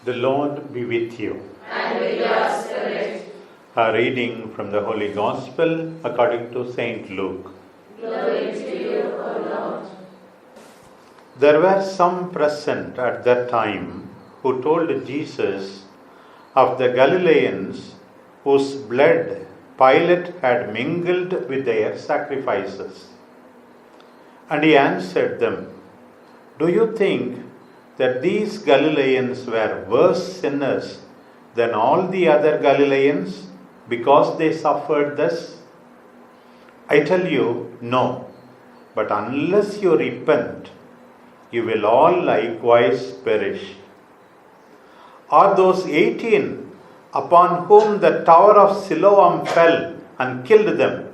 The Lord be with you. And with your spirit. A reading from the Holy Gospel according to Saint Luke. Glory to you, O Lord. There were some present at that time who told Jesus of the Galileans whose blood Pilate had mingled with their sacrifices. And he answered them, "Do you think that these Galileans were worse sinners than all the other Galileans because they suffered thus? I tell you, no. But unless you repent, you will all likewise perish. Are those 18 upon whom the tower of Siloam fell and killed them,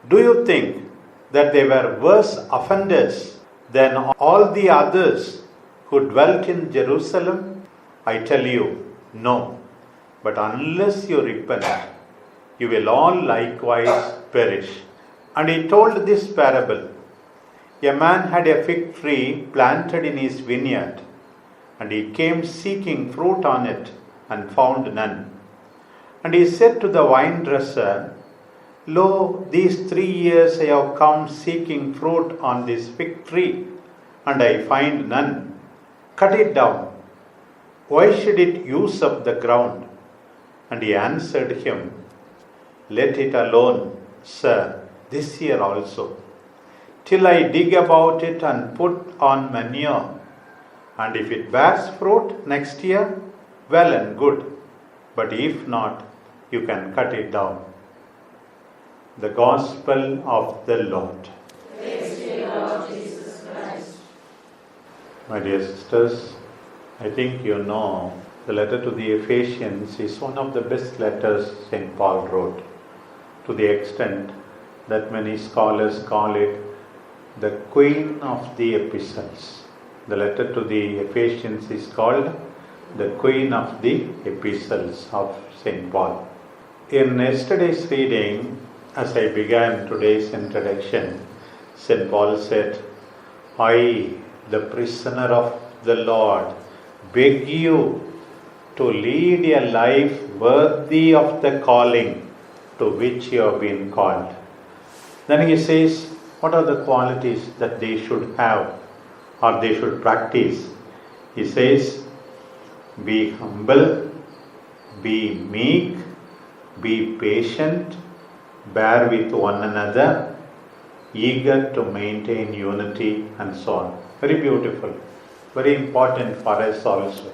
do you think that they were worse offenders than all the others who dwelt in Jerusalem? I tell you, no. But unless you repent, you will all likewise perish." And he told this parable. A man had a fig tree planted in his vineyard, and he came seeking fruit on it and found none. And he said to the vine dresser, "Lo, these 3 years I have come seeking fruit on this fig tree, and I find none. Cut it down. Why should it use up the ground?" And he answered him, "Let it alone, sir, this year also, till I dig about it and put on manure. And if it bears fruit next year, well and good. But if not, you can cut it down." The Gospel of the Lord. Praise to you, Lord Jesus Christ. My dear sisters, I think you know the letter to the Ephesians is one of the best letters St. Paul wrote, to the extent that many scholars call it the queen of the epistles. The letter to the Ephesians is called the queen of the epistles of St. Paul. In yesterday's reading, as I began today's introduction, St. Paul said, "I, the prisoner of the Lord, beg you to lead a life worthy of the calling to which you have been called." Then he says, what are the qualities that they should have or they should practice? He says, be humble, be meek, be patient, bear with one another, eager to maintain unity, and so on. Very beautiful, very important for us also.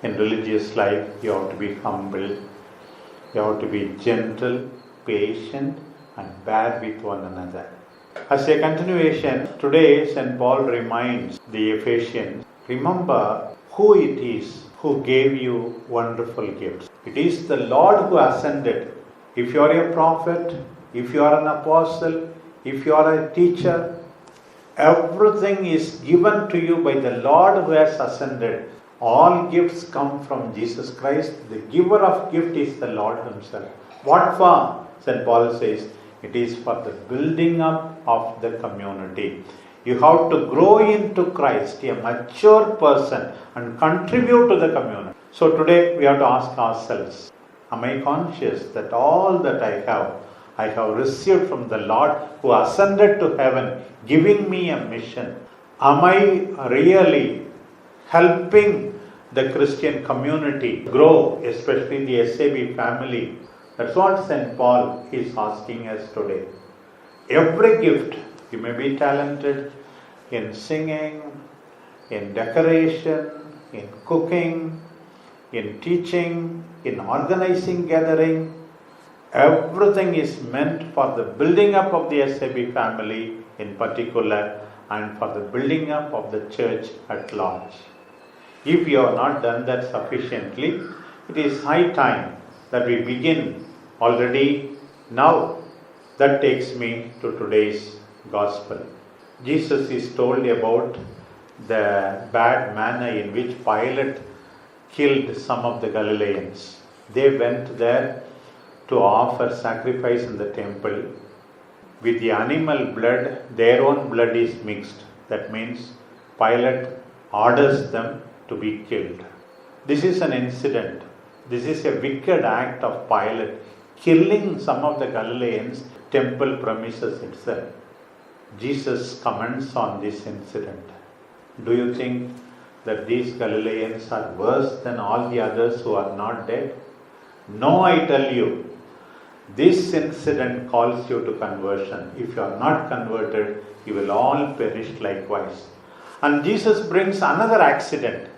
In religious life, you have to be humble, you have to be gentle, patient, and bear with one another. As a continuation, today St. Paul reminds the Ephesians, remember who it is who gave you wonderful gifts. It is the Lord who ascended. If you are a prophet, if you are an apostle, if you are a teacher, everything is given to you by the Lord who has ascended. All gifts come from Jesus Christ. The giver of gift is the Lord himself. What for? St. Paul says, it is for the building up of the community. You have to grow into Christ, a mature person, and contribute to the community. So today we have to ask ourselves, am I conscious that all that I have received from the Lord who ascended to heaven, giving me a mission? Am I really helping the Christian community grow, especially the SAB family? That's what St. Paul is asking us today. Every gift, you may be talented in singing, in decoration, in cooking, in teaching, in organizing gathering. Everything is meant for the building up of the SAB family in particular and for the building up of the church at large. If you have not done that sufficiently, it is high time that we begin already now. That takes me to today's Gospel. Jesus is told about the bad manner in which Pilate killed some of the Galileans. They went there to offer sacrifice in the temple. With the animal blood, their own blood is mixed. That means Pilate orders them to be killed. This is an incident. This is a wicked act of Pilate, killing some of the Galileans' temple premises itself. Jesus comments on this incident. Do you think that these Galileans are worse than all the others who are not dead? No, I tell you. This incident calls you to conversion. If you are not converted, you will all perish likewise. And Jesus brings another accident.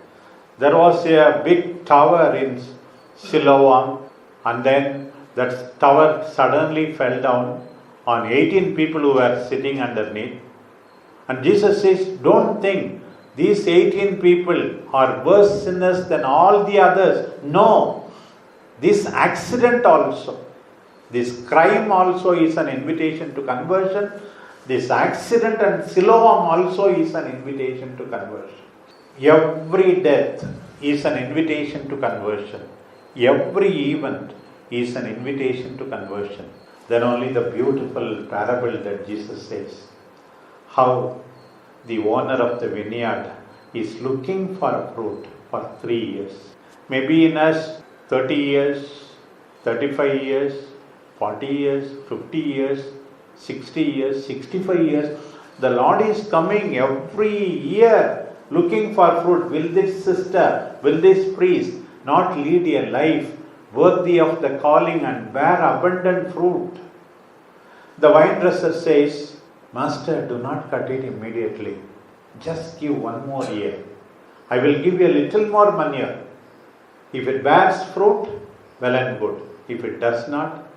There was a big tower in Siloam, and then that tower suddenly fell down on 18 people who were sitting underneath. And Jesus says, don't think these 18 people are worse sinners than all the others. No, this accident also, this crime also is an invitation to conversion. This accident and Siloam also is an invitation to conversion. Every death is an invitation to conversion. Every event is an invitation to conversion. Then only the beautiful parable that Jesus says, how the owner of the vineyard is looking for a fruit for 3 years. Maybe in us 30 years, 35 years, 40 years, 50 years, 60 years, 65 years. The Lord is coming every year looking for fruit. Will this sister, will this priest not lead a life worthy of the calling and bear abundant fruit? The vine dresser says, Master, do not cut it immediately. Just give 1 more year. I will give you a little more manure. If it bears fruit, well and good. If it does not,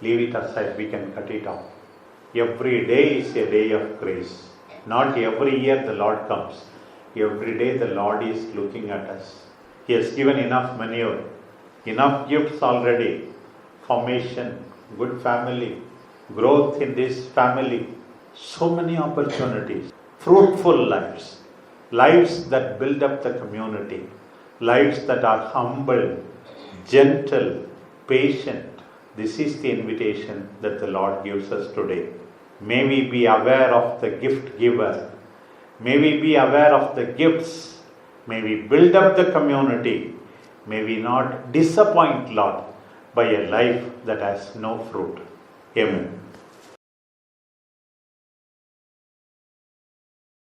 leave it aside. We can cut it off. Every day is a day of grace. Not every year the Lord comes. Every day the Lord is looking at us. He has given enough manure, enough gifts already. Formation, good family, growth in this family. So many opportunities. Fruitful lives. Lives that build up the community. Lives that are humble, gentle, patient. This is the invitation that the Lord gives us today. May we be aware of the gift giver. May we be aware of the gifts. May we build up the community. May we not disappoint Lord by a life that has no fruit. Amen.